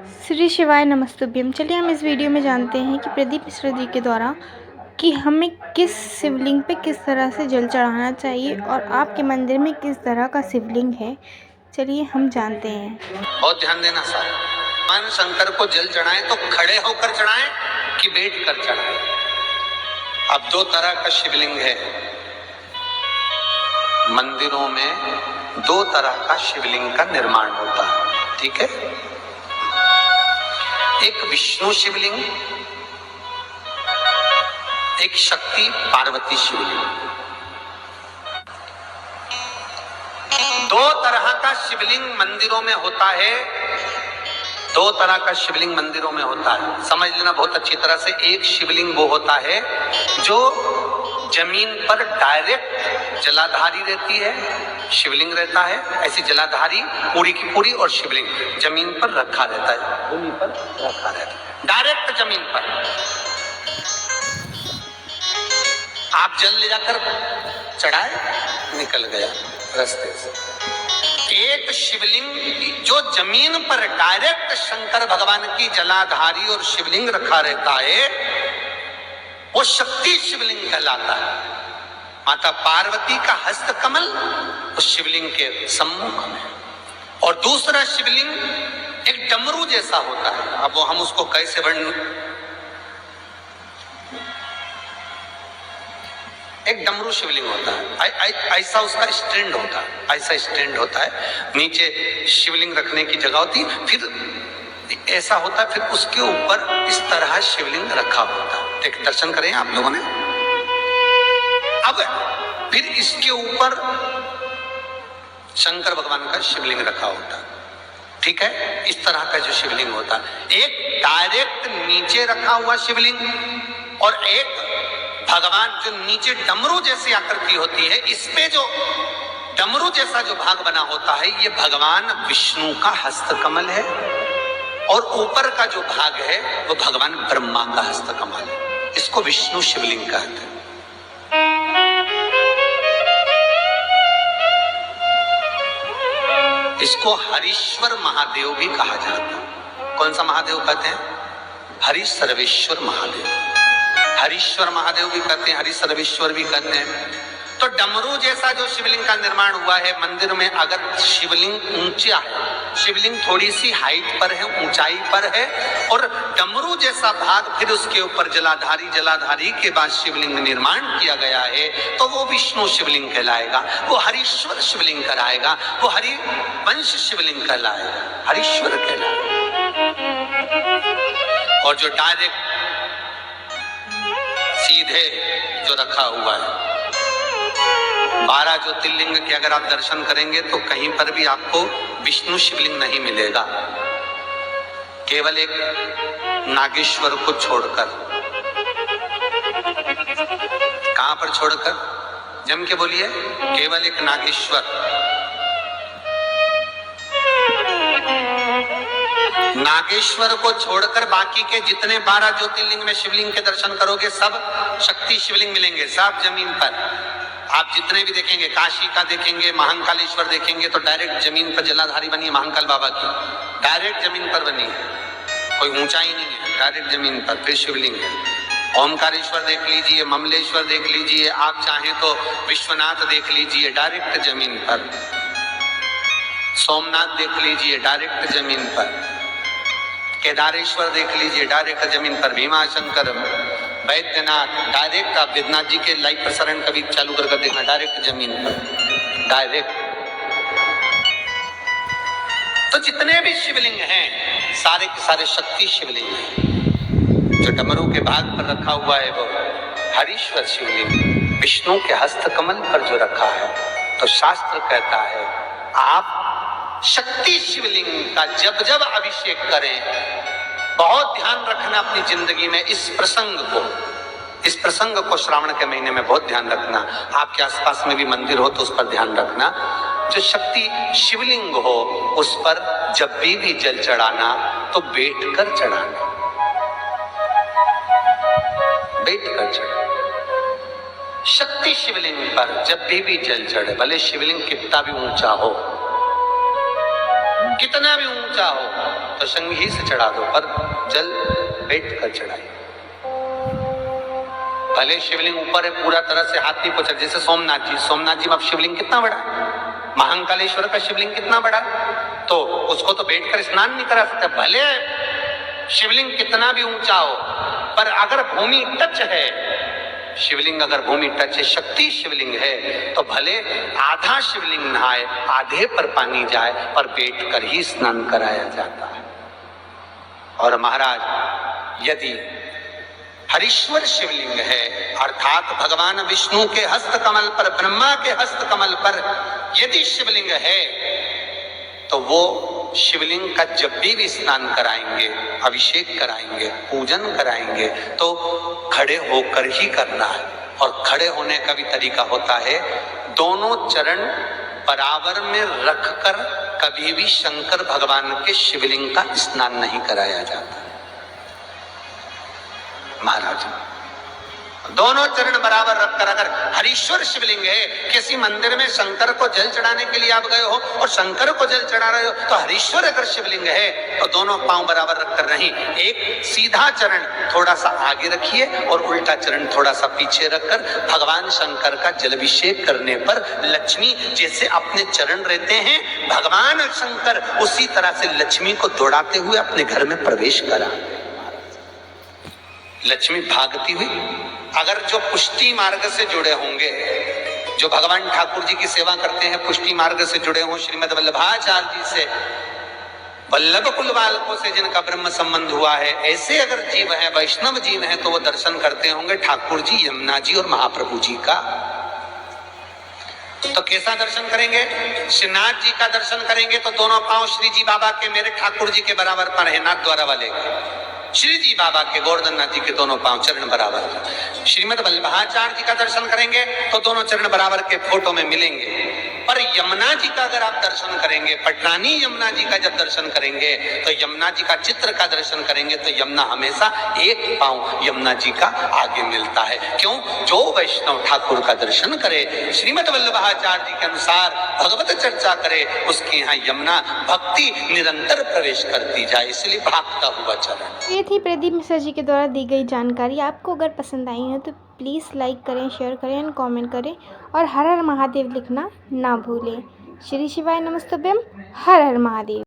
श्री शिवाय नमस्तुभ्यम। चलिए हम इस वीडियो में जानते हैं कि प्रदीप मिश्रा जी के द्वारा कि हमें किस शिवलिंग पे किस तरह से जल चढ़ाना चाहिए और आपके मंदिर में किस तरह का शिवलिंग है। चलिए हम जानते हैं। बहुत ध्यान देना साहब, भगवान शंकर को जल चढ़ाएं तो खड़े होकर चढ़ाएं कि बैठ कर चढ़ाएं। अब दो तरह का शिवलिंग है मंदिरों में, दो तरह का शिवलिंग का निर्माण होता है, ठीक है। एक विष्णु शिवलिंग, एक शक्ति पार्वती शिवलिंग। दो तरह का शिवलिंग मंदिरों में होता है, दो तरह का शिवलिंग मंदिरों में होता है, समझ लेना बहुत अच्छी तरह से। एक शिवलिंग वो होता है जो जमीन पर डायरेक्ट जलाधारी रहती है, शिवलिंग रहता है, ऐसी जलाधारी पूरी की पूरी, और शिवलिंग जमीन पर रखा रहता है, भूमि पर रखा रहता है, डायरेक्ट जमीन पर। आप जल ले जाकर चढ़ाए, निकल गया रास्ते से। एक शिवलिंग जो जमीन पर डायरेक्ट शंकर भगवान की जलाधारी और शिवलिंग रखा रहता है, वो शक्ति शिवलिंग कहलाता है। माता पार्वती का हस्त कमल उस शिवलिंग के सम्मुख में, और दूसरा शिवलिंग एक डमरू जैसा होता है। अब वो हम उसको कैसे वर्णन, एक डमरू शिवलिंग होता है, ऐसा उसका स्टैंड होता है, ऐसा स्टैंड होता है, नीचे शिवलिंग रखने की जगह होती, फिर ऐसा होता है, फिर उसके ऊपर इस तरह शिवलिंग रखा होता है। देख, दर्शन करें आप लोगों ने। अब फिर इसके ऊपर शंकर भगवान का शिवलिंग रखा होता है, ठीक है। इस तरह का जो शिवलिंग होता है, एक डायरेक्ट नीचे रखा हुआ शिवलिंग और एक भगवान जो नीचे डमरू जैसी आकृति होती है, इस पे जो डमरू जैसा जो भाग बना होता है, ये भगवान विष्णु का हस्तकमल है, और ऊपर का जो भाग है वो भगवान ब्रह्मा का हस्तकमल है। इसको विष्णु शिवलिंग कहते हैं। इसको हरीश्वर महादेव भी कहा जाता है। कौन सा महादेव कहते हैं? हरि सर्वेश्वर महादेव। हरीश्वर महादेव भी कहते हैं, हरि सर्वेश्वर भी कहते हैं। तो डमरू जैसा जो शिवलिंग का निर्माण हुआ है मंदिर में, अगर शिवलिंग ऊंचा है, शिवलिंग थोड़ी सी हाइट पर है, ऊंचाई पर है, और डमरू जैसा भाग फिर उसके ऊपर जलाधारी के बाद शिवलिंग निर्माण किया गया है, तो वो विष्णु शिवलिंग कहलाएगा, वो हरीश्वर शिवलिंग कहलाएगा, वो हरिवंश शिवलिंग कहलाएगा, हरीश्वर कहलाएगा। और जो डायरेक्ट सीधे जो रखा हुआ है, 12 ज्योतिर्लिंग के अगर आप दर्शन करेंगे तो कहीं पर भी आपको विष्णु शिवलिंग नहीं मिलेगा, केवल एक नागेश्वर को छोड़कर। कहां पर छोड़कर? जम के बोलिए, केवल एक नागेश्वर। नागेश्वर को छोड़कर बाकी के जितने 12 ज्योतिर्लिंग में शिवलिंग के दर्शन करोगे, सब शक्ति शिवलिंग मिलेंगे, सब जमीन पर। आप जितने भी देखेंगे, काशी का देखेंगे, महाकालेश्वर देखेंगे, तो डायरेक्ट जमीन पर जलाधारी बनी है महाकाल बाबा की, डायरेक्ट जमीन पर बनी है, कोई ऊंचाई नहीं है, डायरेक्ट जमीन पर फिर शिवलिंग है। ओमकारेश्वर देख लीजिए, ममलेश्वर देख लीजिए, आप चाहें तो विश्वनाथ देख लीजिए, डायरेक्ट जमीन पर। सोमनाथ देख लीजिए, डायरेक्ट जमीन पर। केदारेश्वर देख लीजिए, डायरेक्ट जमीन पर। भीमाशंकर, वैद्यनाथ, डायरेक्ट। आप वेदनाथ जी के लाइव प्रसारण कभी चालू करके देखना, डायरेक्ट जमीन पर, डायरेक्ट। तो जितने भी शिवलिंग हैं, सारे के सारे शक्ति शिवलिंग हैं। जो डमरू के भाग पर रखा हुआ है वो हरीश्वर शिवलिंग, विष्णु के हस्तकमल पर जो रखा है, तो शास्त्र कहता है आप शक्ति शिवलिंग का जब जब अभिषेक करें, बहुत ध्यान रखना अपनी जिंदगी में इस प्रसंग को श्रावण के महीने में बहुत ध्यान रखना। आपके आसपास में भी मंदिर हो तो उस पर ध्यान रखना। जो शक्ति शिवलिंग हो उस पर जब भी जल चढ़ाना तो बैठकर चढ़ाना, बैठकर चढ़ाना। शक्ति शिवलिंग पर जब भी जल चढ़े, भले शिवलिंग कितना भी ऊंचा हो, कितना भी ऊंचा हो, तो संग ही से चढ़ा दो, पर जल बैठ कर चढ़ाइए। भले शिवलिंग ऊपर है, पूरा तरह से हाथ नहीं पहुंचा। जैसे सोमनाथ जी में अब शिवलिंग कितना बड़ा, महाकालेश्वर का शिवलिंग कितना बड़ा, तो उसको तो बैठकर स्नान नहीं करा सकते। भले शिवलिंग कितना भी ऊंचा हो, पर अगर भूमि टच है, शिवलिंग अगर भूमि टच है, शक्ति शिवलिंग है, तो भले आधा शिवलिंग नहाए, आधे पर पानी जाए, पर बैठकर ही स्नान कराया जाता है। और महाराज, यदि हरीश्वर शिवलिंग है, अर्थात भगवान विष्णु के हस्त कमल पर, ब्रह्मा के हस्त कमल पर यदि शिवलिंग है, तो वो शिवलिंग का जब भी स्नान कराएंगे, अभिषेक कराएंगे, पूजन कराएंगे, तो खड़े होकर ही करना है। और खड़े होने का भी तरीका होता है, दोनों चरण बराबर में रखकर कभी भी शंकर भगवान के शिवलिंग का स्नान नहीं कराया जाता। महाराज, दोनों चरण बराबर रखकर, अगर हरीश्वर शिवलिंग है, किसी मंदिर में शंकर को जल चढ़ाने के लिए आप गए हो और शंकर को जल चढ़ा रहे हो, तो हरीश्वर अगर शिवलिंग है तो दोनों पांव बराबर रखकर नहीं, एक सीधा चरण थोड़ा सा आगे रखिए और उल्टा चरण थोड़ा सा पीछे रखकर भगवान शंकर का जलाभिषेक करने पर लक्ष्मी जैसे अपने चरण रहते हैं, भगवान शंकर उसी तरह से लक्ष्मी को दौड़ाते हुए अपने घर में प्रवेश करा। लक्ष्मी भागती हुई, अगर जो पुष्टि मार्ग से जुड़े होंगे, जो भगवान ठाकुर जी की सेवा करते हैं, पुष्टि मार्ग से जुड़े हों, श्रीमद वल्लभाचार्य जी से, वल्लभ कुल बालकों से जिनका ब्रह्म संबंध हुआ है, ऐसे अगर जीव हैं, वैष्णव जीव हैं, तो वो दर्शन करते होंगे ठाकुर जी, यमुना जी और महाप्रभु जी का। तो कैसा दर्शन करेंगे? श्रीनाथ जी का दर्शन करेंगे तो दोनों पांव श्री जी बाबा के, मेरे ठाकुर जी के बराबर पर है, नाथ द्वारा वाले श्री जी बाबा के, गोवर्धन नाथ जी के दोनों पांव चरण बराबर। श्रीमद वल्लभाचार्य जी का दर्शन करेंगे तो दोनों चरण बराबर के फोटो में मिलेंगे। पर यमुना जी का अगर आप दर्शन करेंगे, पटरानी यमुना जी का जब दर्शन करेंगे, तो यमुना जी का चित्र का दर्शन करेंगे, तो यमुना हमेशा एक पांव यमुना जी का आगे मिलता है। क्यों? जो वैष्णव ठाकुर का दर्शन करे, श्रीमद वल्लभाचार्य जी के अनुसार भगवत चर्चा करे, उसके यहाँ यमुना भक्ति निरंतर प्रवेश करती जाए, इसलिए भागता हुआ चरण। ये थी प्रदीप मिश्रा जी के द्वारा दी गई जानकारी। आपको अगर पसंद आई हो तो प्लीज़ लाइक करें, शेयर करें एंड कमेंट करें, और हर हर महादेव लिखना ना भूलें। श्री शिवाय नमस्तुभ्यम। हर हर महादेव।